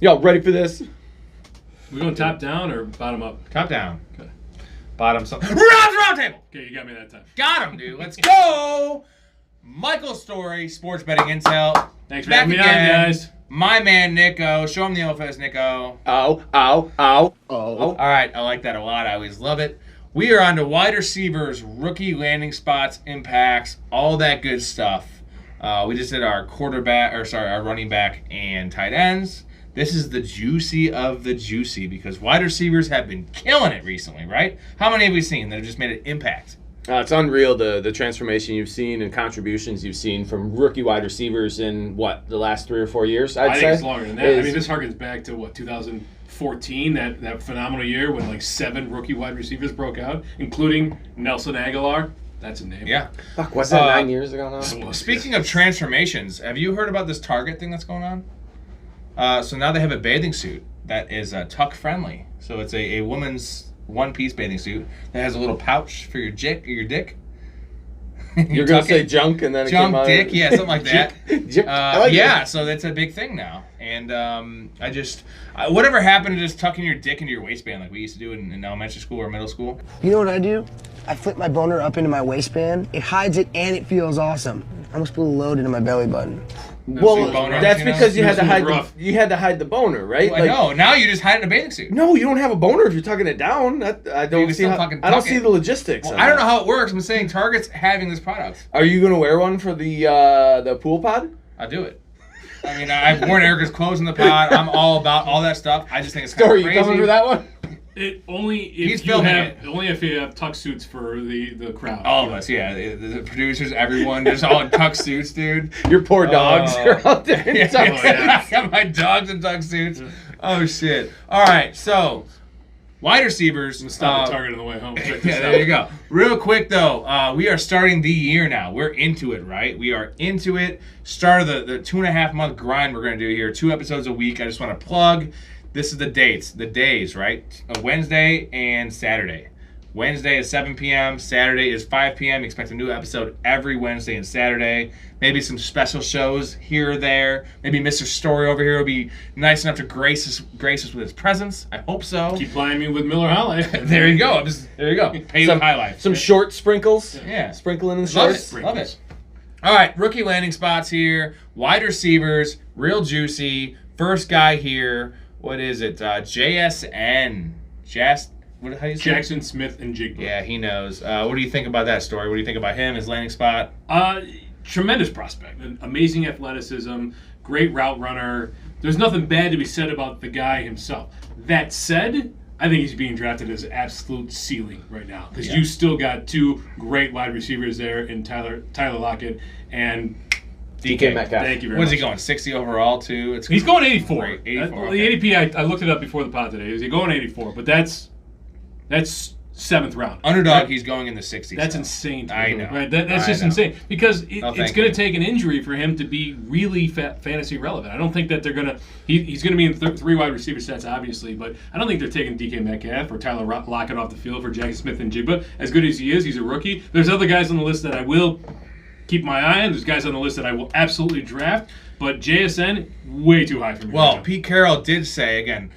Y'all ready for this? We going top down or bottom up? Top down. Okay. Bottom. Round table. Okay, you got me that time. Got him, dude. Let's go. Michael Story, sports betting intel. Thanks for Back having me again. on, guys. My man, Nico. Show him the OFS, Nico. Ow. All right, I like that a lot. I always love it. We are on to wide receivers, rookie landing spots, impacts, all that good stuff. We just did our our running back and tight ends. This is the juicy of the juicy because wide receivers have been killing it recently, right? How many have we seen that have just made an impact? It's unreal the transformation you've seen and contributions you've seen from rookie wide receivers in, the last 3 or 4 years, I say? think it's longer than that. I mean, this harkens back to, 2014, that phenomenal year when, 7 rookie wide receivers broke out, including Nelson Aguilar. That's a name. Yeah. Fuck, was that 9 years ago now? Speaking of transformations, have you heard about this Target thing that's going on? So now they have a bathing suit that is tuck friendly. So it's a woman's one-piece bathing suit that has a little pouch for your dick. You're going to say junk and then it junk came out. Dick, yeah, something like that. I like yeah, it. so that's a big thing now. And whatever happened to just tucking your dick into your waistband like we used to do in elementary school or middle school? You know what I do? I flip my boner up into my waistband. It hides it and it feels awesome. I almost put a load into my belly button. Well, boner, that's because you had to hide rough. you had to hide the boner, right? Well, no, now you just hide it in a bathing suit. No, you don't have a boner if you're tucking it down. I don't see the logistics. Well, of I don't that. know how it works. I'm saying Target's having this product. Are you gonna wear one for the pool pod? I'll do it. I mean, I've worn Erica's clothes in the pod. I'm all about all that stuff. I just think it's kind Story, of you crazy. coming for that one? Only if you have tuck suits for the crowd. All of us, yeah. The producers, everyone, just all in tuck suits, dude. Your poor dogs are out there in tuck suits. I got my dogs in tuck suits. Oh, shit. All right, so wide receivers. I'm going to stop at Target on the way home. Check this Yeah, out. there you go. Real quick, though, we are starting the year now. We're into it, right? We are into it. Start of the 2.5-month grind we're going to do here. 2 episodes a week. I just want to plug. This is the days, right? Wednesday and Saturday. Wednesday is 7 p.m. Saturday is 5 p.m. Expect a new episode every Wednesday and Saturday. Maybe some special shows here or there. Maybe Mr. Story over here will be nice enough to grace us with his presence. I hope so. Keep plying me with Miller High Life. There you go. There you go. Pay with High Life. Some short sprinkles. Yeah. Sprinkling in the Love shorts. it. Love it. All right, rookie landing spots here. Wide receivers, real juicy. First guy here. What is it? JSN. How do you say Jackson Smith and Jigba. Yeah, he knows. What do you think about that story? What do you think about him, his landing spot? Tremendous prospect. Amazing athleticism. Great route runner. There's nothing bad to be said about the guy himself. That said, I think he's being drafted as absolute ceiling right now because you still got 2 great wide receivers there in Tyler Lockett and DK Metcalf. Thank you very much. What is he going? 60 overall too? He's going 84. Great, 84. The ADP, I looked it up before the pod today. He's going 84, but that's 7th round. Underdog, right? He's going in the 60s. That's though. insane. I know. Right? That's just insane because it's going to take an injury for him to be really fantasy relevant. I don't think that they're going to. He's going to be in 3 wide receiver sets, obviously, but I don't think they're taking DK Metcalf or Tyler Lockett off the field for Jackson Smith and Jigba. As good as he is, he's a rookie. There's other guys on the list that I will keep my eye on. There's guys on the list that I will absolutely draft, but JSN, way too high for me. Well, Pete Carroll did say, again,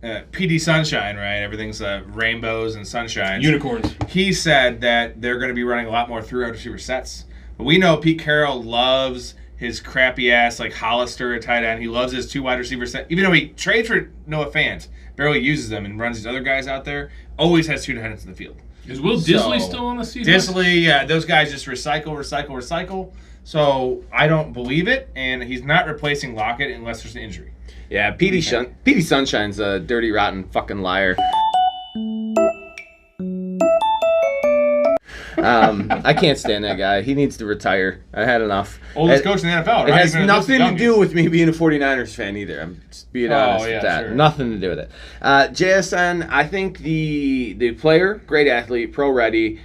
PD Sunshine, right? Everything's rainbows and sunshine. Unicorns. He said that they're going to be running a lot more 3 wide receiver sets. But we know Pete Carroll loves his crappy-ass, Hollister at tight end. He loves his 2 wide receiver set. Even though he trades for Noah Fant, barely uses them and runs these other guys out there, always has 2 tight ends in the field. Is Will Disley still on the season? Disley, yeah, those guys just recycle. So I don't believe it, and he's not replacing Lockett unless there's an injury. Yeah, PD Sunshine's a dirty, rotten fucking liar. I can't stand that guy. He needs to retire. I had enough. Oldest coach in the NFL, right? It has nothing to do with me being a 49ers fan either. I'm just being honest with that. Sure. Nothing to do with it. JSN, I think the player, great athlete, pro ready,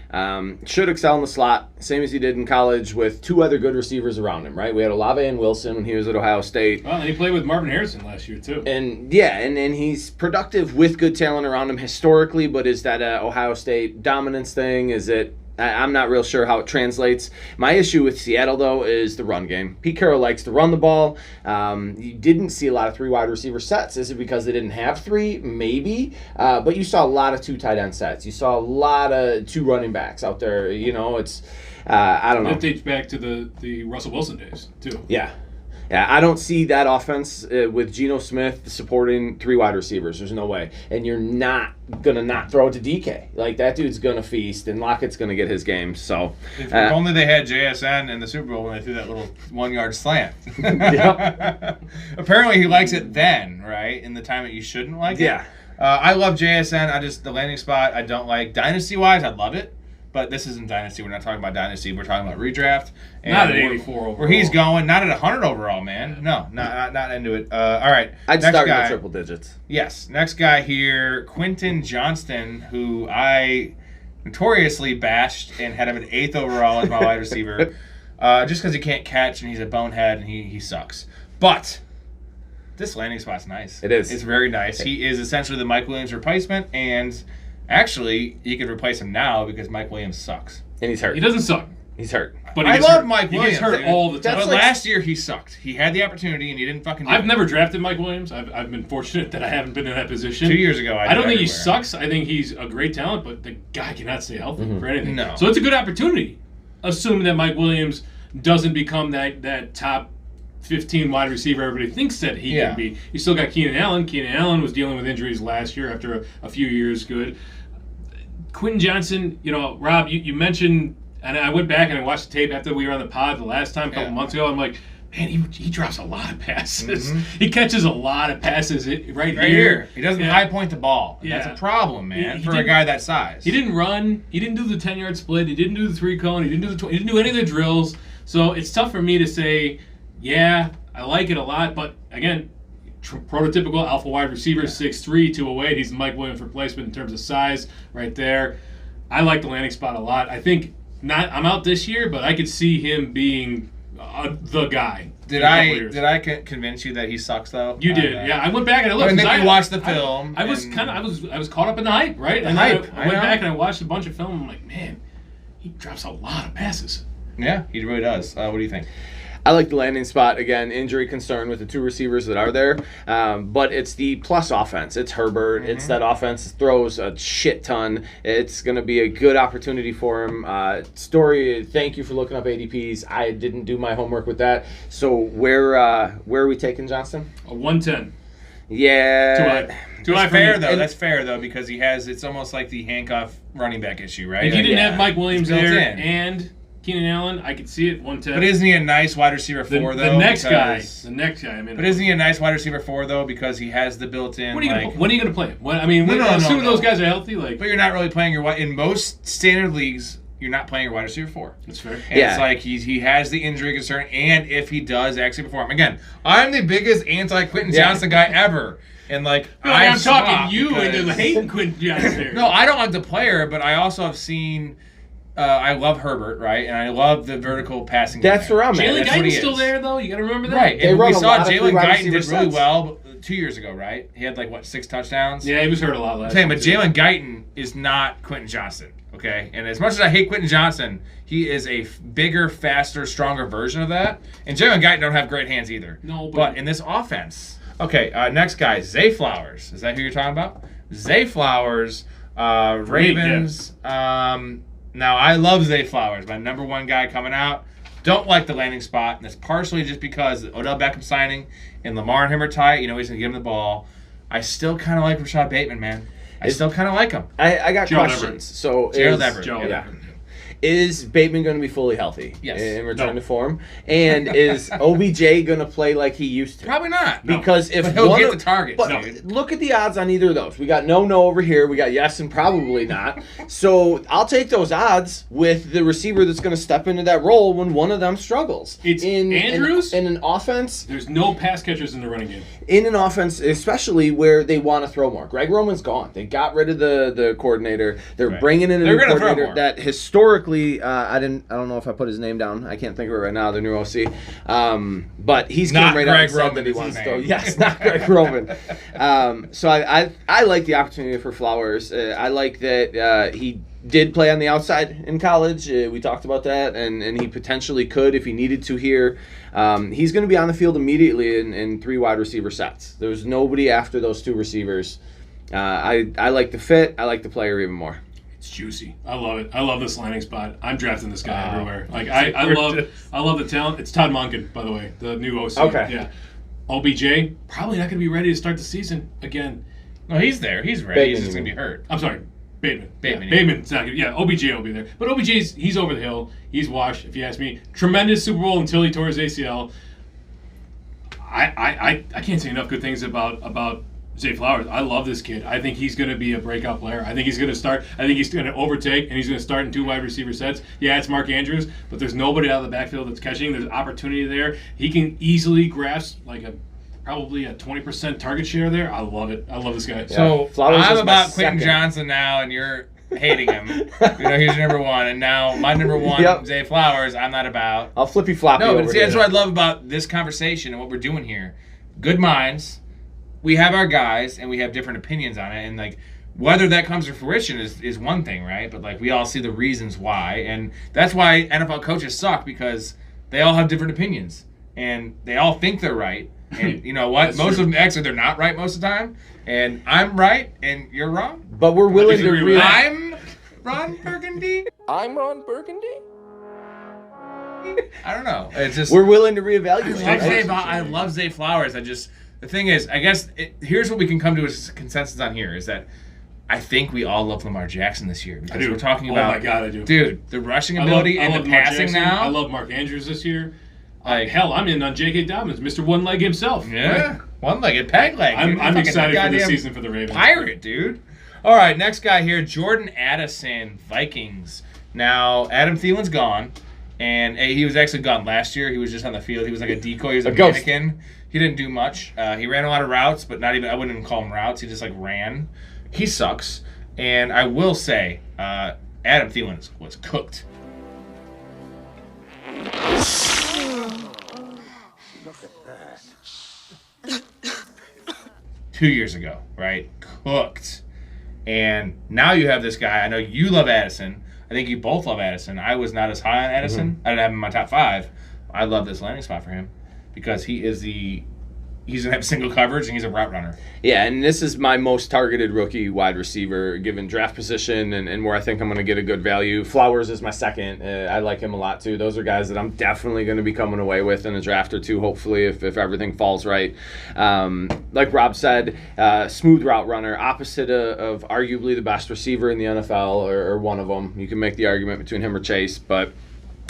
should excel in the slot, same as he did in college with 2 other good receivers around him, right? We had Olave and Wilson when he was at Ohio State. Well, and he played with Marvin Harrison last year, too. And he's productive with good talent around him historically, but is that Ohio State dominance thing? Is it I'm not real sure how it translates. My issue with Seattle, though, is the run game. Pete Carroll likes to run the ball. You didn't see a lot of 3 wide receiver sets. Is it because they didn't have 3? Maybe. But you saw a lot of 2 tight end sets. You saw a lot of 2 running backs out there. It's, I don't know. That dates back to the Russell Wilson days, too. Yeah. Yeah, I don't see that offense with Geno Smith supporting 3 wide receivers. There's no way. And you're not going to not throw it to DK. Like, that dude's going to feast, and Lockett's going to get his game. So, if only they had JSN in the Super Bowl when they threw that little 1-yard slant. Yep. Apparently he likes it then, right? In the time that you shouldn't like it. Yeah. I love JSN. The landing spot I don't like. Dynasty-wise, I love it. But this isn't Dynasty. We're not talking about Dynasty. We're talking about redraft. And not at 84 overall. Where he's going. Not at 100 overall, man. No, not into it. All right. I'd start in the triple digits. Yes. Next guy here, Quinton Johnston, who I notoriously bashed and had him at 8th overall as my wide receiver. Just because he can't catch and he's a bonehead and he sucks. But this landing spot's nice. It is. It's very nice. He is essentially the Mike Williams replacement, and actually, you could replace him now because Mike Williams sucks. And he's hurt. He doesn't suck. He's hurt. But I love Mike He Williams. gets hurt all the time. But last year, he sucked. He had the opportunity, and he didn't fucking do I've it. never drafted Mike Williams. I've been fortunate that I haven't been in that position. 2 years ago, I don't think he sucks. I think he's a great talent, but the guy cannot stay healthy for anything. No. So it's a good opportunity, assuming that Mike Williams doesn't become that top 15 wide receiver everybody thinks that he can be. You still got Keenan Allen. Keenan Allen was dealing with injuries last year after a few years good. Quinton Johnston, Rob, you mentioned, and I went back and I watched the tape after we were on the pod the last time, a couple months ago. I'm like, man, he drops a lot of passes. He catches a lot of passes right here. He doesn't high point the ball. That's a problem, man, for a guy that size. He didn't run. He didn't do the 10-yard split. He didn't do the 3-cone. He didn't do he didn't do any of the drills. So it's tough for me to say, yeah, I like it a lot. But again, prototypical alpha wide receiver, 6'3", 208. He's the Mike Williams replacement in terms of size right there. I like the landing spot a lot. I think I'm out this year, but I could see him being the guy. Did I convince you that he sucks though? You did, yeah. I went back and I looked. And then you watched the film. I was caught up in the hype, right? I went back and I watched a bunch of film. I'm like, man, he drops a lot of passes. Yeah, he really does. What do you think? I like the landing spot. Again, injury concern with the 2 receivers that are there. But it's the plus offense. It's Herbert. It's that offense throws a shit ton. It's going to be a good opportunity for him. Story, thank you for looking up ADPs. I didn't do my homework with that. So where are we taking Johnston? A 110. Yeah. Too high. Fair though. That's fair though because it's almost like the handcuff running back issue, right? If you didn't have Mike Williams there and Keenan Allen, I could see it 110. But isn't he a nice wide receiver 4 though? The next guy. I mean. But isn't he a nice wide receiver 4 though because he has the built-in? When are you going to play him? Assuming those guys are healthy, But you're not really playing your in most standard leagues. You're not playing your wide receiver 4. That's fair. And it's like he has the injury concern, and if he does actually perform, again, I'm the biggest anti-Quinton Johnston guy ever. And I'm talking you into hating Quinton Johnston. No, I don't like the player, but I also have seen. I love Herbert, right? And I love the vertical passing. That's where I'm at. Jalen Guyton's still there, though. You got to remember that. Right. And we saw Jalen Guyton did really well 2 years ago, right? He had 6 touchdowns. Yeah, he was hurt a lot last year. But Jalen Guyton is not Quinton Johnston, okay? And as much as I hate Quinton Johnston, he is a bigger, faster, stronger version of that. And Jalen Guyton don't have great hands either. No, but in this offense. Okay, next guy, Zay Flowers. Is that who you're talking about? Zay Flowers, Ravens. Now, I love Zay Flowers, my number 1 guy coming out. Don't like the landing spot, and that's partially just because Odell Beckham signing and Lamar and him are tight. He's going to give him the ball. I still kind of like Rashad Bateman, man. I still kind of like him. I got Gerald questions. Everett. So Gerald Everett. Yeah. Is Bateman going to be fully healthy in return to form? And is OBJ going to play like he used to? Probably not. Because if he'll get the target. But look at the odds on either of those. We got no over here. We got yes and probably not. So I'll take those odds with the receiver that's going to step into that role when one of them struggles. It's Andrews. In an offense. There's no pass catchers in the running game. In an offense, especially where they want to throw more. Greg Roman's gone. They got rid of the coordinator. They're bringing in a new coordinator that historically. I don't know if I put his name down. I can't think of it right now. The new OC, but he's not right Greg out Roman. That he wants to. Yes, not Greg Roman. So I like the opportunity for Flowers. I like that he did play on the outside in college. We talked about that, and he potentially could if he needed to here. He's going to be on the field immediately in 3 wide receiver sets. There's nobody after those 2 receivers. I like the fit. I like the player even more. It's juicy. I love it. I love this landing spot. I'm drafting this guy everywhere. Like I love the talent. It's Todd Monken, by the way, the new OC. Okay. Yeah. OBJ probably not going to be ready to start the season again. No, he's there. He's ready. He's just going to be hurt. I'm sorry. Bateman. Yeah. Bateman's not good. Yeah, OBJ will be there. But he's over the hill. He's washed, if you ask me. Tremendous Super Bowl until he tore his ACL. I can't say enough good things about Zay Flowers. I love this kid. I think he's going to be a breakout player. I think he's going to start. I think he's going to overtake, and he's going to start in 2 wide receiver sets. Yeah, it's Mark Andrews, but there's nobody out of the backfield that's catching. There's opportunity there. He can easily grasp probably a 20% target share there. I love it. I love this guy. So Flowers I'm is about my Quinton second. Johnson now, and you're hating him. He's your number 1, and now my number 1, Yep. Zay Flowers, I'm not about. I'll flippy floppy No, over but see, here. that's what I love about this conversation and what we're doing here. Good minds. We have our guys, and we have different opinions on it, and like whether that comes to fruition is one thing, right? But like we all see the reasons why, and that's why NFL coaches suck, because they all have different opinions, and they all think they're right. And you know what? Most of them actually they're not right most of the time. And I'm right, and you're wrong. But we're willing to disagree with that. I'm Ron Burgundy. I'm Ron Burgundy. I don't know. It's just We're willing to reevaluate. I love Zay Flowers. The thing is, I guess here's what we can come to a consensus on here is that I think we all love Lamar Jackson this year because we're talking about. Oh my God, I do. Dude, the rushing ability and the Lamar passing Jackson. now. I love Mark Andrews this year. Like, Hell, I'm in on J.K. Dobbins, Mr. One Leg himself. yeah, one-legged, peg leg. I'm Fucking excited for this goddamn season for the Ravens. Pirate, dude. All right, next guy here, Jordan Addison, Vikings. Now, Adam Thielen's gone, and he was actually gone last year. He was just on the field. He was like a decoy. He was a ghost. mannequin. He didn't do much. He ran a lot of routes, but not even. I wouldn't even call them routes. He just like ran. He sucks. And I will say, Adam Thielen was cooked. Look at that. 2 years ago, right? Cooked. And now you have this guy. I know you love Addison. I think you both love Addison. I was not as high on Addison. I didn't have him in my top 5. I love this landing spot for him because he's going to have single coverage and he's a route runner. Yeah, and this is my most targeted rookie wide receiver given draft position and where I think I'm going to get a good value. Flowers is my second. I like him a lot too. Those are guys that I'm definitely going to be coming away with in a draft or two, hopefully, if everything falls right. Like Rob said, smooth route runner, opposite of arguably the best receiver in the NFL or one of them. You can make the argument between him or Chase, but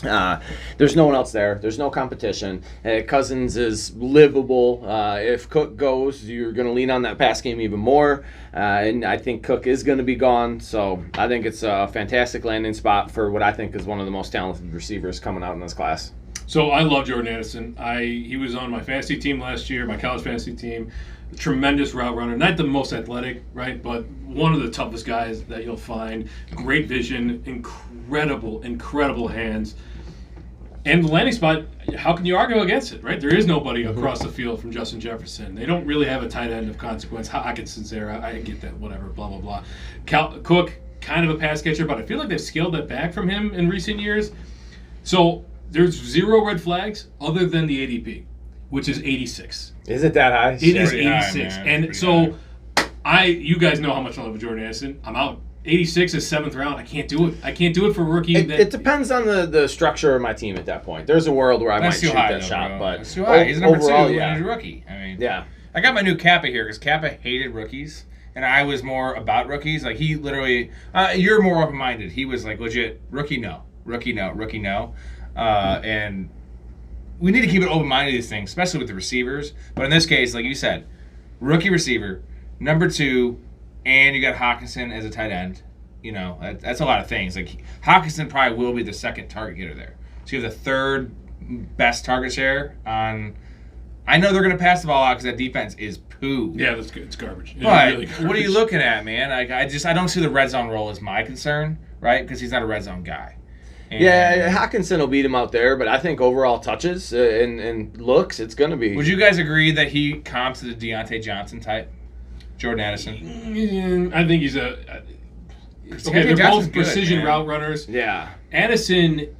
there's no one else there. There's no competition. Cousins is livable. If Cook goes, you're going to lean on that pass game even more. And I think Cook is going to be gone. So I think it's a fantastic landing spot for what I think is one of the most talented receivers coming out in this class. So I love Jordan Addison. He was on my fantasy team last year, my college fantasy team. Tremendous route runner. Not the most athletic, right? But one of the toughest guys that you'll find. Great vision. Incredible hands. And the landing spot, how can you argue against it, right? There is nobody across the field from Justin Jefferson. They don't really have a tight end of consequence. Hawkinson's there. I get that, whatever, blah, blah, blah. Cook, kind of a pass catcher, but I feel like they've scaled that back from him in recent years. So there's 0 red flags other than the ADP, which is 86. Is it that high? It is Pretty high, 86. man. And Pretty so you guys know how much I love Jordan Addison. I'm out. 86 is 7th round. I can't do it. I can't do it for a rookie. It depends on the structure of my team at that point. There's a world where I might That's too shoot high, that though, shot, bro. but That's too high. He's a number overall, 2 yeah. and he's a rookie. I mean, Yeah. I got my new Kappa here because Kappa hated rookies, and I was more about rookies. Like, he literally, you're more open-minded. He was like, legit, rookie no. And we need to keep it open-minded to these things, especially with the receivers. But in this case, like you said, rookie receiver, number 2, and you got Hawkinson as a tight end. You know, that's a lot of things. Like, Hawkinson probably will be the second target getter there. So you have the 3rd best target share on. I know they're going to pass the ball out because that defense is poo. Yeah, that's good. It's garbage. It's But really garbage. what are you looking at, man? Like, I don't see the red zone role as my concern, right? Because he's not a red zone guy. And Yeah, Hawkinson will beat him out there, but I think overall touches and looks, it's going to be. Would you guys agree that he comps to the Deontay Johnson type? Jordan Addison? I think he's they're both precision route runners. Yeah. Addison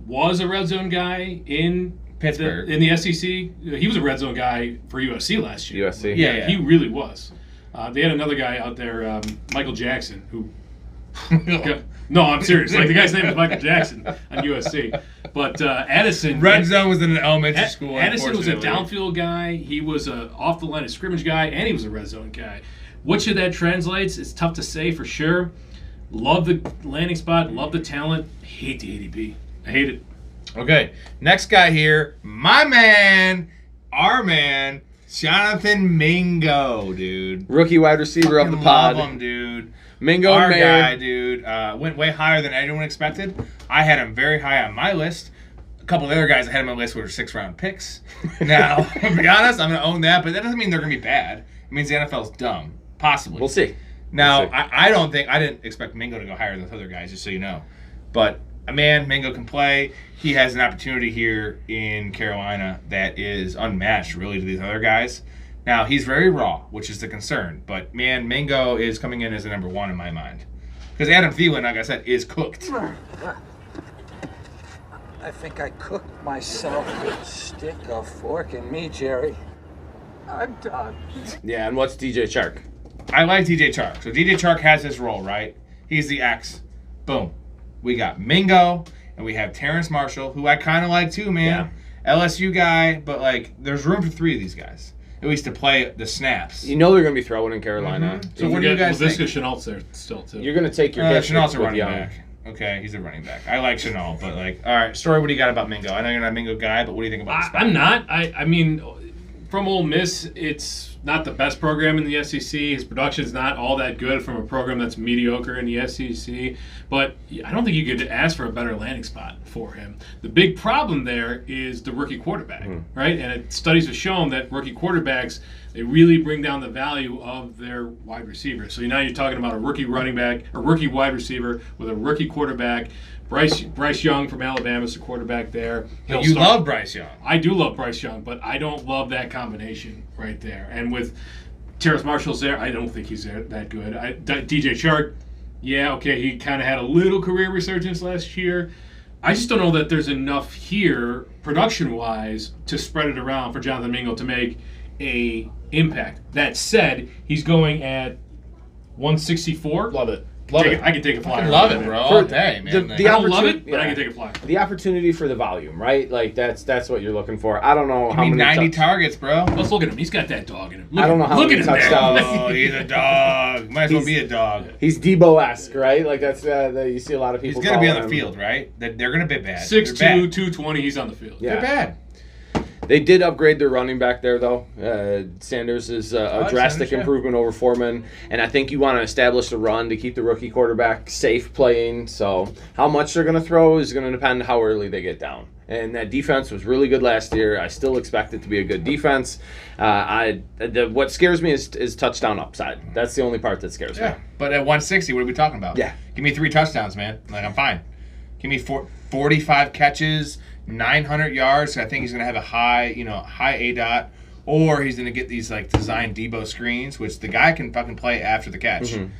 was a red zone guy in Pittsburgh. In the SEC. He was a red zone guy for USC last year. USC. Yeah, he really was. They had another guy out there, Michael Jackson, who... No, I'm serious. Like, the guy's name is Michael Jackson on USC. But Addison... Red zone was in an elementary school, Addison was a downfield guy. He was a off-the-line of scrimmage guy, and he was a red zone guy. Which of that translates? It's tough to say for sure. Love the landing spot. Love the talent. Hate the ADP. I hate it. Okay, next guy here, my man, our man, Jonathon Mingo, dude. Rookie wide receiver of the pod. Love him, dude. Mingo, our Mayer. guy, dude, went way higher than anyone expected. I had him very high on my list. A couple of the other guys I had on my list were 6th-round picks. Now, to be honest, I'm going to own that, but that doesn't mean they're going to be bad. It means the NFL's dumb, possibly. We'll see. Now, We'll see. I didn't expect Mingo to go higher than the other guys, just so you know. But, man, Mingo can play. He has an opportunity here in Carolina that is unmatched, really, to these other guys. Now, he's very raw, which is the concern. But, man, Mingo is coming in as the number 1 in my mind. Because Adam Thielen, like I said, is cooked. I think I cooked myself with a stick, a fork, and me, Jerry. I'm done. Yeah, and what's DJ Chark? I like DJ Chark. So DJ Chark has his role, right? He's the X. Boom. We got Mingo, and we have Terrence Marshall, who I kind of like too, man. Yeah. LSU guy, but, like, there's room for 3 of these guys. At least to play the snaps. You know they're going to be throwing in Carolina. Mm-hmm. So what do you guys think? Chenault's there still, too. You're going to take your hits Chenault's a with running Young. back. Okay, he's a running back. I like Chenault, but, like, all right, Story, what do you got about Mingo? I know you're not a Mingo guy, but what do you think about this? I'm not. I mean, from Ole Miss, it's not the best program in the SEC. His production's not all that good from a program that's mediocre in the SEC. But I don't think you could ask for a better landing spot for him. The big problem there is the rookie quarterback, right? And studies have shown that rookie quarterbacks, they really bring down the value of their wide receiver. So now you're talking about a rookie running back, a rookie wide receiver with a rookie quarterback. Bryce Young from Alabama is the quarterback there. You love Bryce Young. I do love Bryce Young, but I don't love that combination right there. And with Terrence Marshall's there, I don't think he's that good. DJ Chark, yeah, okay, he kind of had a little career resurgence last year. I just don't know that there's enough here, production-wise, to spread it around for Jonathon Mingo to make a impact. That said, he's going at 164. Love it. I can take a flyer. I love it, bro. All day, man. I don't love it, but I can take a flyer. The opportunity for the volume, right? Like that's what you're looking for. I don't know how many 90 targets, bro. Let's look at him. He's got that dog in him. I don't know how look many at him touchdowns. Oh, he's a dog. Might as well be a dog. He's Debo-esque, right? Like that's you see a lot of people. He's gonna be on the him. field, right? They're gonna be bad. 6'2", 220. He's on the field. Yeah. They're bad. They did upgrade their running back there, though. Sanders is a drastic improvement over Foreman, and I think you want to establish a run to keep the rookie quarterback safe playing. So how much they're going to throw is going to depend on how early they get down. And that defense was really good last year. I still expect it to be a good defense. What scares me is touchdown upside. That's the only part that scares me. But at 160, what are we talking about? Yeah. Give me 3 touchdowns, man. Like, I'm fine. Give me 45 catches, 900 yards. I think he's going to have a high ADOT, or he's going to get these like designed Debo screens, which the guy can fucking play after the catch. Mm-hmm.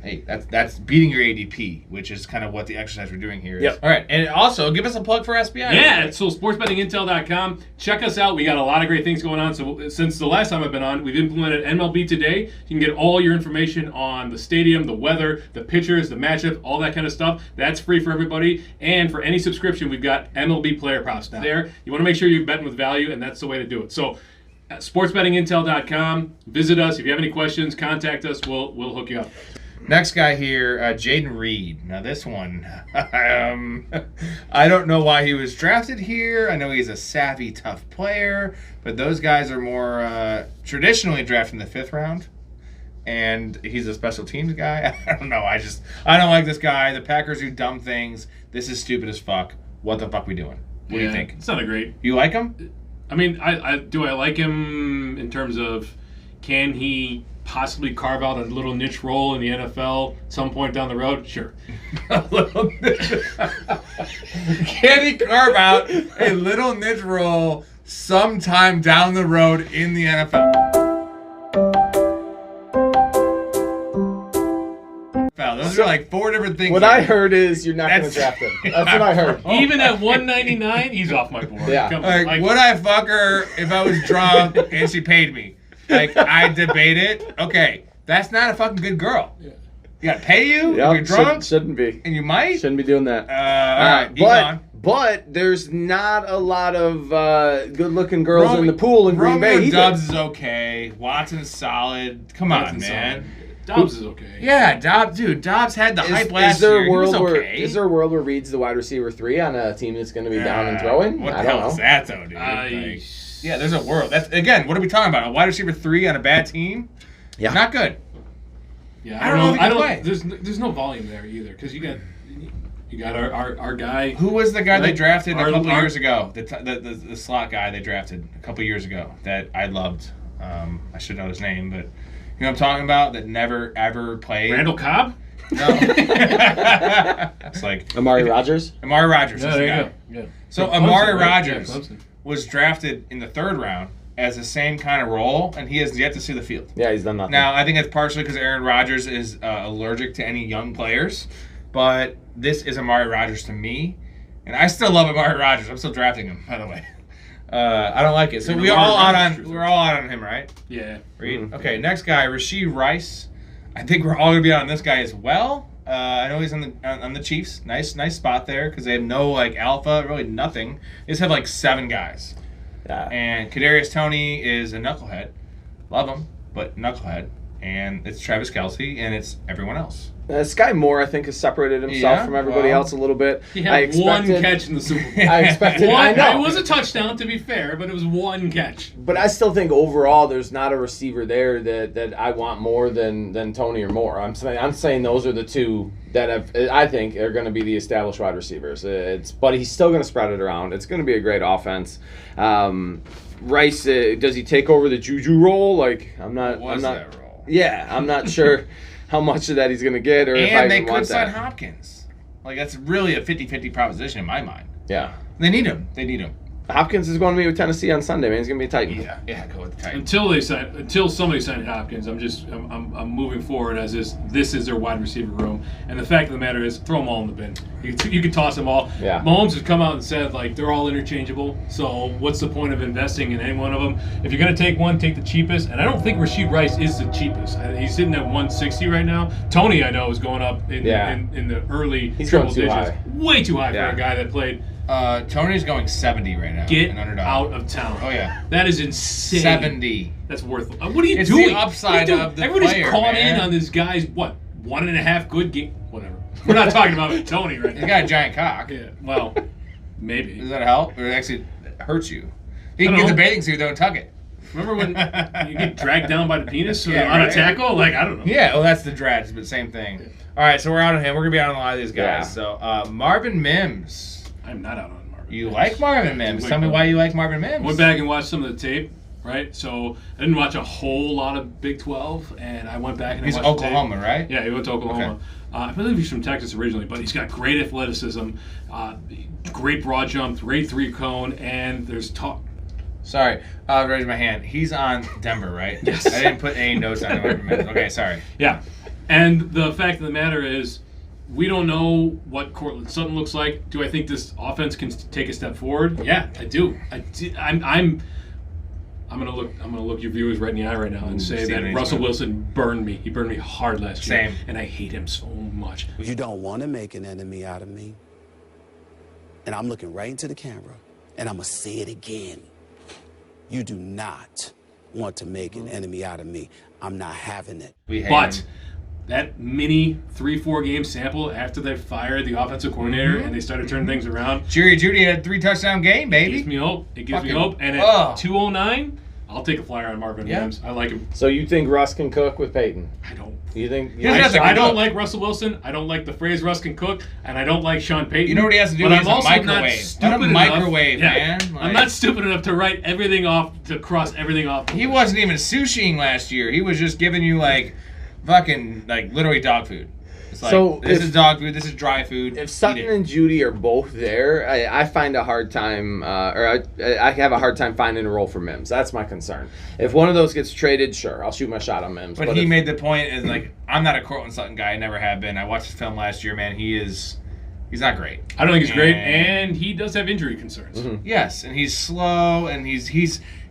Hey, that's beating your ADP, which is kind of what the exercise we're doing here is. Yep. All right, and also give us a plug for SBI. Yeah, so sportsbettingintel.com. Check us out. We got a lot of great things going on. So since the last time I've been on, we've implemented MLB Today. You can get all your information on the stadium, the weather, the pitchers, the matchup, all that kind of stuff. That's free for everybody. And for any subscription, we've got MLB player props down there. You want to make sure you're betting with value, and that's the way to do it. So sportsbettingintel.com. Visit us. If you have any questions, contact us. We'll hook you up. Next guy here, Jayden Reed. Now this one, I don't know why he was drafted here. I know he's a savvy, tough player, but those guys are more traditionally drafted in the 5th round. And he's a special teams guy. I don't know. I don't like this guy. The Packers do dumb things. This is stupid as fuck. What the fuck we doing? What do you think? It's not a great. You like him? I mean, I like him in terms of can he possibly carve out a little niche role in the NFL at some point down the road? Sure. Can he carve out a little niche role sometime down the road in the NFL? Those through like 4 different things. What here. I heard is you're not going to draft him. That's what I heard. Even at 199, he's off my board. Yeah. Come on. Like, would I fuck her if I was drunk and she paid me? Like, I debate it. Okay, that's not a fucking good girl. Yeah. You got to pay you Yep, if you're drunk? Shouldn't be. And you might? Shouldn't be doing that. All right, but there's not a lot of good-looking girls in the pool in Green Bay either. Dubs is okay. Watson is solid. Come on, man. Dobbs is okay. Yeah, Dobbs had the hype last year. He was okay. Is there a world where Reed's the wide receiver 3 on a team that's going to be down and throwing? What the hell is that, though, dude? Yeah, there's a world. That's again, what are we talking about? A wide receiver 3 on a bad team? Yeah. Not good. Yeah, I don't know. There's no volume there either because you got our guy. Who was the guy they drafted a couple years ago? The slot guy they drafted a couple years ago that I loved. I should know his name, but you know what I'm talking about? That never ever played. Randall Cobb? No. It's like Amari Rodgers. Amari Rodgers. Yeah, is the there guy. you go. Yeah. So Amari Rodgers was drafted in the 3rd round as the same kind of role, and he has yet to see the field. Yeah, he's done nothing. Now, I think it's partially because Aaron Rodgers is allergic to any young players, but this is Amari Rodgers to me, and I still love Amari Rodgers. I'm still drafting him, by the way. I don't like it. So we're all out on him, right? Yeah. Reed? Mm-hmm. Okay, next guy, Rashee Rice. I think we're all gonna be on this guy as well. I know he's on the Chiefs. Nice spot there because they have no like alpha, really nothing. They just have like 7 guys. Yeah. And Kadarius Toney is a knucklehead. Love him, but knucklehead. And it's Travis Kelce, and it's everyone else. Sky Moore, I think, has separated himself from everybody else a little bit. He had one catch in the Super Bowl. I expected. I know. It was a touchdown, to be fair, but it was one catch. But I still think overall, there's not a receiver there that I want more than Toney or Moore. I'm saying those are the 2 that I think are going to be the established wide receivers. But he's still going to spread it around. It's going to be a great offense. Rice, does he take over the Juju role? Like I'm not. That role? Yeah, I'm not sure how much of that he's going to get, or if I they even could want sign that. Hopkins. Like that's really a 50-50 proposition in my mind. Yeah, they need him. Hopkins is going to meet with Tennessee on Sunday, man. He's going to be a Titan. Yeah, go with the Titans. Until somebody signed Hopkins, I'm moving forward as this is their wide receiver room. And the fact of the matter is, throw them all in the bin. You can toss them all. Yeah. Mahomes has come out and said like they're all interchangeable. So what's the point of investing in any one of them? If you're going to take one, take the cheapest. And I don't think Rashee Rice is the cheapest. He's sitting at 160 right now. Toney, I know, is going up in the early triple digits. High. Way too high for a guy that played. Tony's going 70 right now. Get out of town. Oh, yeah. That is insane. 70. That's worthless. What are you it's doing? The upside of the Everybody's player, caught man. in on this guy's, 1.5 good game? Whatever. We're not talking about Toney right now. He's got a giant cock. Yeah, well, maybe. Does that help? Or it actually hurts you? You can get the bathing suit, don't tuck it. Remember when you get dragged down by the penis on a tackle? Like, I don't know. Yeah, well, that's the dredge, but same thing. Yeah. All right, so we're out on him. We're going to be out on a lot of these guys. Yeah. So, Marvin Mims. I'm not out on Marvin. You like Marvin Mims. Tell me why you like Marvin Mims. Went back and watched some of the tape, right? So I didn't watch a whole lot of Big 12, and I went back and he's I watched Oklahoma, the tape. right? Yeah, he went to Oklahoma. Okay. I believe he's from Texas originally, but he's got great athleticism, great broad jump, great 3-cone, and there's talk. Sorry, I'll raise my hand. He's on Denver, right? Yes. I didn't put any notes on Marvin Mims. Okay, sorry. Yeah, and the fact of the matter is, we don't know what Cortland Sutton looks like. Do I think this offense can take a step forward? Yeah, I do. I'm gonna look your viewers right in the eye right now and say that Russell Wilson burned me. He burned me hard last year. Same. And I hate him so much. You don't want to make an enemy out of me. And I'm looking right into the camera, and I'm gonna say it again. You do not want to make an enemy out of me. I'm not having it. But that mini 3-4 game sample after they fired the offensive coordinator and they started turning things around. Jerry Jeudy had a 3-touchdown game, baby. It gives me hope. It gives me hope. And at 209, I'll take a flyer on Marvin Mims. I like him. So you think Russ can cook with Peyton? I don't. You think? I don't like Russell Wilson. I don't like the phrase Russ can cook, and I don't like Sean Payton. You know what he has to do? But He's a microwave. Not a microwave, man. Like, I'm not stupid enough to write everything off, to cross everything off. He wasn't even sushiing last year. He was just giving you like fucking like literally dog food. It's like, So this if- is dog food, this is dry food. If eat Sutton it. and Judy are both there, I find a hard time, I have a hard time finding a role for Mims. That's my concern. If one of those gets traded, sure, I'll shoot my shot on Mims. But he made the point, is like, I'm not a Cortland Sutton guy. I never have been. I watched his film last year, man. He's not great. I don't think he's great, and he does have injury concerns. Mm-hmm. Yes, and he's slow, and he's.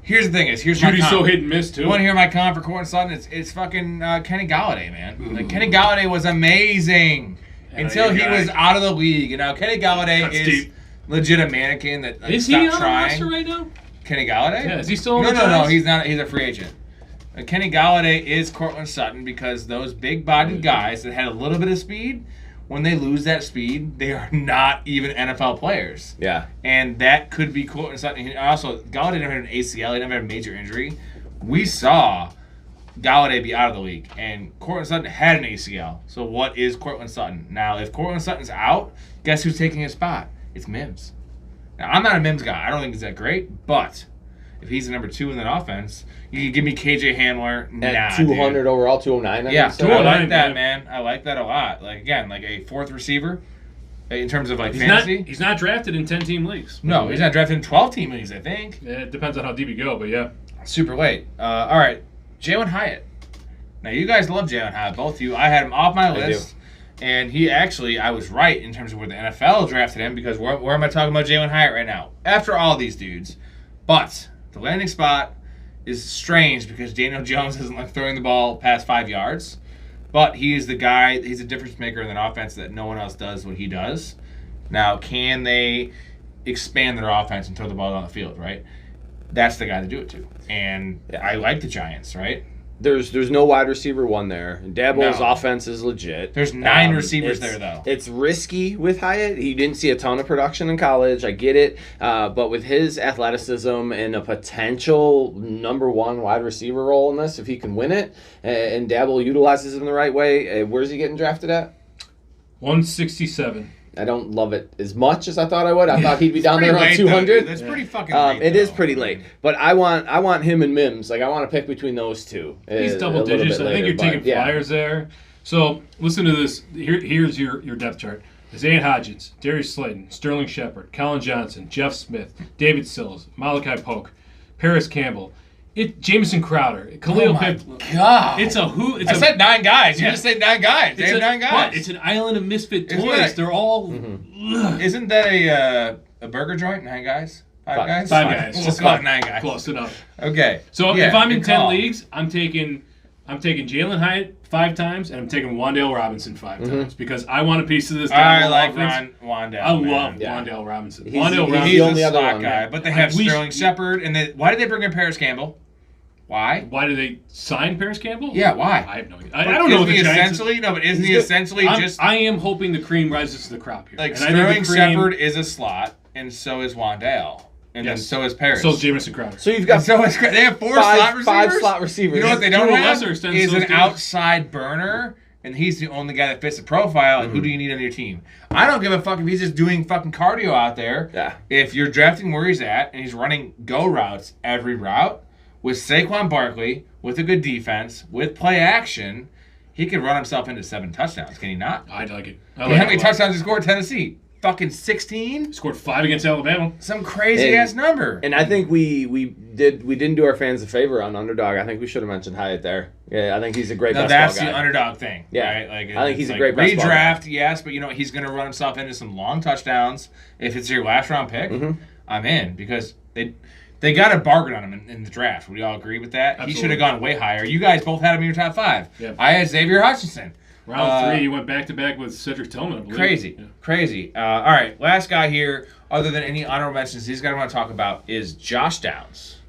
Here's the thing: here's Judy's my comp. so hit and miss too. You want to hear my comp for Cortland Sutton? It's fucking Kenny Galladay, man. Mm-hmm. Like, Kenny Galladay was amazing until your he guy. was out of the league. You know, Kenny Galladay That's is deep. legit a mannequin that like, Is he stopped on the trying. roster right now? Kenny Galladay? Yeah, is he still on No, the no, no. Giants? He's not. He's a free agent. Kenny Galladay is Cortland Sutton because those big-bodied guys that had a little bit of speed, when they lose that speed, they are not even NFL players. Yeah. And that could be Cortland Sutton. Also, Galladay never had an ACL. He never had a major injury. We saw Galladay be out of the league, and Cortland Sutton had an ACL. So what is Cortland Sutton? Now, if Cortland Sutton's out, guess who's taking his spot? It's Mims. Now, I'm not a Mims guy. I don't think he's that great, but if he's the number 2 in that offense, you can give me KJ Hamler. At 200 dude. overall, 209. Yeah, I think so. I 209, like that, yeah. man. I like that a lot. Like, again, like a 4th receiver in terms of like fantasy. He's not drafted in 10-team leagues. No, he's not drafted in 12-team leagues, I think. Yeah, it depends on how deep you go, but yeah. Super late. All right, Jalen Hyatt. Now, you guys love Jalen Hyatt, both of you. I had him off my list. And he actually, I was right in terms of where the NFL drafted him, because where am I talking about Jalen Hyatt right now? After all these dudes. But the landing spot is strange because Daniel Jones doesn't like throwing the ball past 5 yards. But he is the guy, he's a difference maker in an offense that no one else does what he does. Now, can they expand their offense and throw the ball down the field, right? That's the guy to do it to. And I like the Giants, right? There's no wide receiver one there. Daboll's No. offense is legit. There's 9 receivers it's- there, though. It's risky with Hyatt. He didn't see a ton of production in college. I get it. But with his athleticism and a potential number 1 wide receiver role in this, if he can win it, and Daboll utilizes it in the right way, where's he getting drafted at? 167. I don't love it as much as I thought I would. I thought he'd be down there around Late, 200. though, dude. That's pretty fucking late. It is though. pretty late, but I want him and Mims. Like I want to pick between those two. He's a double little digits. bit I think later, you're taking but, yeah. flyers there. So listen to this. Here's your depth chart. Isaiah Hodgins, Darius Slayton, Sterling Shepard, Colin Johnson, Jeff Smith, David Sills, Malachi Polk, Paris Campbell, Jamison Crowder, Khalil Pitt. God. It's a who? It's I a, said 9 guys. You Yeah. just said 9 guys. They it's have a- 9 guys. but it's an island of misfit Isn't toys. that- They're all. Isn't that a burger joint? 9 guys? 5 Five. guys? 5 guys. We'll call it 9 guys. Close enough. Okay. So Yeah, if I'm in good 10 call. leagues, I'm taking Jalen Hyatt 5 times, and I'm taking Wan'Dale Robinson 5 times because I want a piece of this. I Daboll like offense. Wan'Dale. I man. love Yeah. Wan'Dale Robinson. He's- Wan'Dale he's Robinson. He's the only a other slot one, guy, yeah. but they have We- Sterling Shepard, and why did they bring in Paris Campbell? Why? Why did they sign Paris Campbell? Yeah, why? I have no idea. I don't know what the Isn't he Giants. essentially no, but isn't he essentially just I am hoping the cream rises to the crop here. like And I think Sterling the cream- Shepard is a slot, and so is Wan'Dale, and then Yes. so is Paris. So is Jamison Crowder. So you've And got so is they have 4 five slot receivers. 5 slot receivers. You know what they To don't a have lesser extent, is so an is outside burner, and he's the only guy that fits the profile. And who do you need on your team? I don't give a fuck if he's just doing fucking cardio out there. Yeah. If you're drafting where he's at and he's running go routes every route with Saquon Barkley, with a good defense, with play action, he can run himself into 7 touchdowns. Can he not? I like it. I How like many it a lot. touchdowns he scored at Tennessee? Fucking 16? Scored 5 against Alabama. Some crazy ass number. And I think we didn't do our fans a favor on underdog. I think we should have mentioned Hyatt there. Yeah, I think he's a great Now basketball that's guy. the underdog thing. Yeah. Right? Like, I think it's he's a like great basketball redraft, yes, but you know he's going to run himself into some long touchdowns. If it's your last round pick, I'm in because they got a bargain on him in the draft. Would you all agree with that? He Absolutely. should have gone way higher. You guys both had him in your top 5. Yep. I had Xavier Hutchinson. Round 3, you went back to back with Cedric Tillman, I believe. Crazy, Yeah. crazy. All right, last guy here, other than any honorable mentions, these guys I want to talk about is Josh Downs.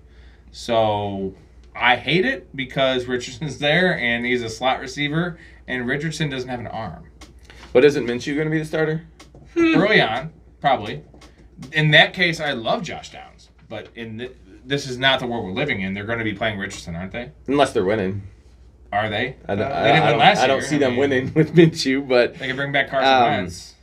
So I hate it because Richardson's there and he's a slot receiver, and Richardson doesn't have an arm. But isn't Minshew going to be the starter? Early on, probably. In that case, I love Josh Downs, but this is not the world we're living in. They're going to be playing Richardson, aren't they? Unless they're winning. Are they? I don't, They didn't win last I don't year. see them mean, winning with Minshew, but They can bring back Carson Wentz.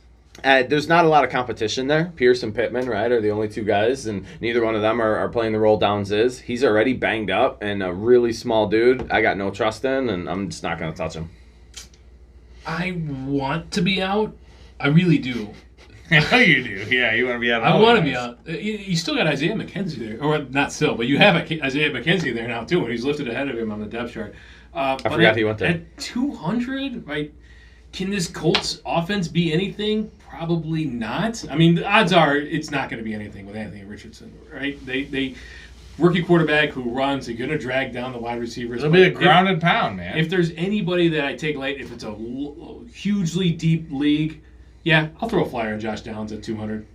there's not a lot of competition there. Pierce and Pittman, right, are the only 2 guys, and neither one of them are playing the role Downs is. He's already banged up and a really small dude I got no trust in, and I'm just not going to touch him. I want to be out. I really do. I know you do. Yeah, you want to be out. I want to be out. You still got Isaiah McKenzie there, or not still, but you have Isaiah McKenzie there now too, and he's lifted ahead of him on the depth chart. I forgot he went there. At 200, right? Can this Colts offense be anything? Probably not. I mean, the odds are it's not going to be anything with Anthony Richardson, right? They rookie quarterback who runs, they're going to drag down the wide receivers. It'll be a ground and pound, man. If there's anybody that I take late, if it's a hugely deep league, yeah, I'll throw a flyer on Josh Downs at 200.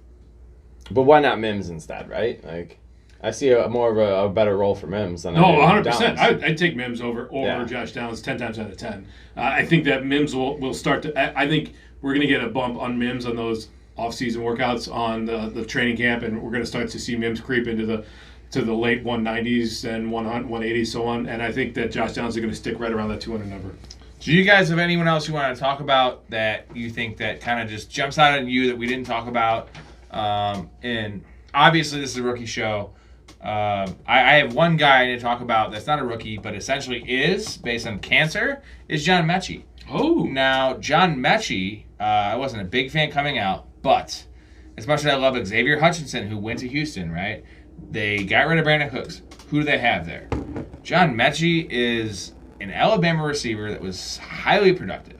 But why not Mims instead, right? Like, I see more of a better role for Mims than 100%. I'd take Mims over Josh Downs 10 times out of 10. I think that Mims will start to. I think we're going to get a bump on Mims on those off-season workouts on the training camp, and we're going to start to see Mims creep into the late 190s and 180s, so on. And I think that Josh Downs is going to stick right around that 200 number. Do you guys have anyone else you want to talk about that you think that kind of just jumps out at you that we didn't talk about? And obviously, this is a rookie show. I have one guy I need to talk about that's not a rookie, but essentially is, based on cancer, is John Mechie. Oh. Now, John Mechie, I wasn't a big fan coming out, but as much as I love Xavier Hutchinson, who went to Houston, right? They got rid of Brandon Cooks. Who do they have there? John Mechie is an Alabama receiver that was highly productive.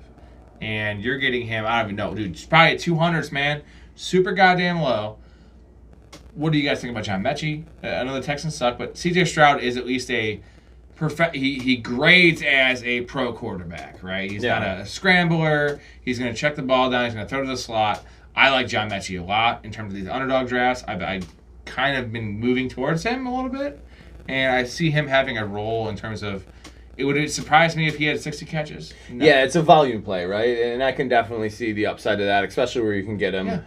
And you're getting him, I don't even know, dude, it's probably at 200s, man. Super goddamn low. What do you guys think about John Mechie? I know the Texans suck, but C.J. Stroud is at least a he grades as a pro quarterback, right? He's not a scrambler. He's going to check the ball down. He's going to throw to the slot. I like John Mechie a lot in terms of these underdog drafts. I've kind of been moving towards him a little bit, and I see him having a role in terms of it would surprise me if he had 60 catches. No. Yeah, it's a volume play, right? And I can definitely see the upside of that, especially where you can get him. Yeah.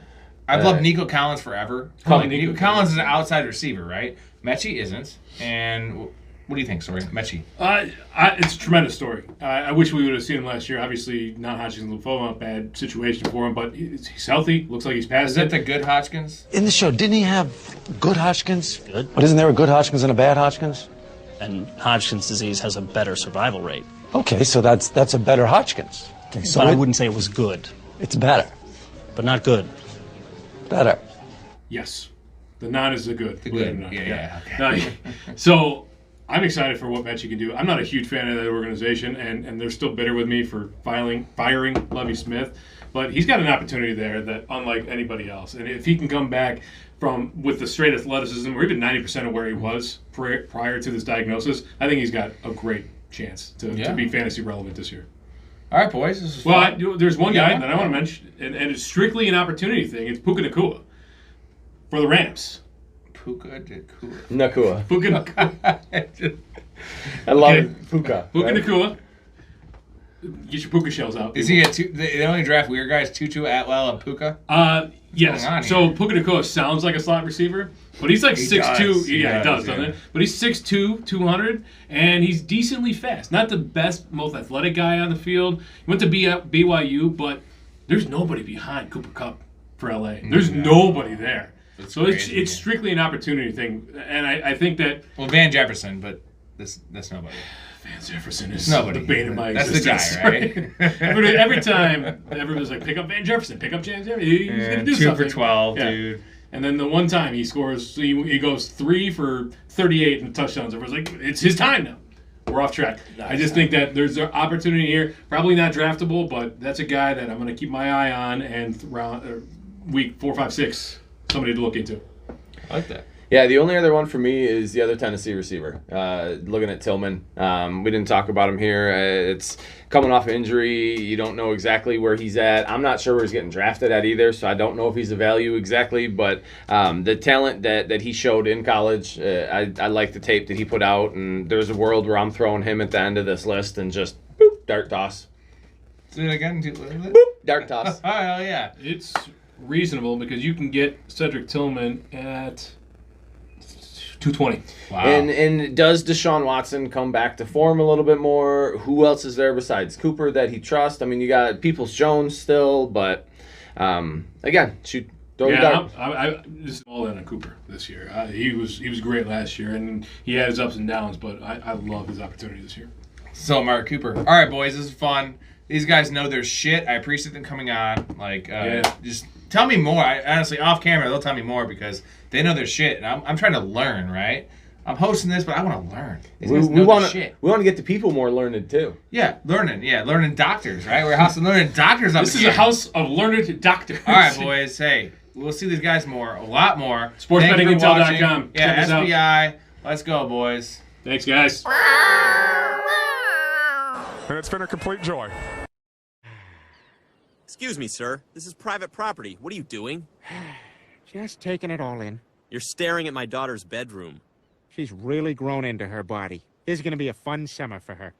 I've loved Nico Collins forever. Nico Collins is an outside receiver, right? Mechie isn't. And what do you think, Mechie? It's a tremendous story. I wish we would have seen him last year. Obviously, non-Hodgkin's lymphoma, bad situation for him, but he's healthy. Looks like he's past Is that the good Hodgkins? In the show, didn't he have good Hodgkins? Good. But isn't there a good Hodgkins and a bad Hodgkins? And Hodgkin's disease has a better survival rate. Okay, so that's a better Hodgkins. Okay, so but I wouldn't say it was good. It's better. But not good. Better. Yes. The non is the good. The good. Yeah. Okay. So I'm excited for what Mechie can do. I'm not a huge fan of that organization, and they're still bitter with me for firing Lovie Smith. But he's got an opportunity there that unlike anybody else. And if he can come back with the straight athleticism, or even 90% of where he was prior to this diagnosis, I think he's got a great chance to be fantasy relevant this year. All right, boys. This is fun. There's one guy that I want to mention, and it's strictly an opportunity thing. It's Puka Nacua for the Rams. Puka Nacua. I love it. Puka. Nacua. Get your Puka shells out. Is he at two? They only draft weird guys, Tutu, Atwell, and Puka? Yes. So Puka Nacua sounds like a slot receiver, but he's like 6'2". Yeah, he does, doesn't it? But he's 6'2", 200, and he's decently fast. Not the best, most athletic guy on the field. He went to BYU, but there's nobody behind Cooper Kupp for LA. There's nobody there. So crazy, it's strictly an opportunity thing, and I think that Van Jefferson, but that's nobody. Van Jefferson is nobody. The bane of my That's existence. The guy, right? Every time everyone's like, pick up Van Jefferson, pick up James Jefferson. He's going to do 2 something. 2 for 12, dude. And then the one time he scores, he goes 3 for 38 and touchdowns. Everyone's like, it's his time now. We're off track. I just think that there's an opportunity here. Probably not draftable, but that's a guy that I'm going to keep my eye on, and week 4, 5, 6, somebody to look into. I like that. Yeah, the only other one for me is the other Tennessee receiver. Looking at Tillman. We didn't talk about him here. It's coming off injury. You don't know exactly where he's at. I'm not sure where he's getting drafted at either, so I don't know if he's a value exactly. But the talent that he showed in college, I like the tape that he put out. And there's a world where I'm throwing him at the end of this list and just boop, dart toss. Do it again. Boop, dart toss. Oh, hell yeah. It's reasonable because you can get Cedric Tillman at 220. Wow. And does Deshaun Watson come back to form a little bit more? Who else is there besides Cooper that he trusts? I mean, you got Peoples-Jones still, but again, throw the dart. I just all in on Cooper this year. He was great last year, and he had his ups and downs, but I love his opportunity this year. So, Mark Cooper. All right, boys, this is fun. These guys know their shit. I appreciate them coming on. Like, just tell me more. Honestly, off camera, they'll tell me more because they know their shit. And I'm trying to learn, right? I'm hosting this, but I want to learn. We want to get the people more learned too. Yeah, learning. Yeah, learning doctors, right? We're a house of learning doctors. This is a house of learned doctors. All right, boys. Hey, we'll see these guys more, a lot more. Sportsbettingintel.com. Yeah, SBI. Let's go, boys. Thanks, guys. And it's been a complete joy. Excuse me, sir. This is private property. What are you doing? Just taking it all in. You're staring at my daughter's bedroom. She's really grown into her body. This is going to be a fun summer for her.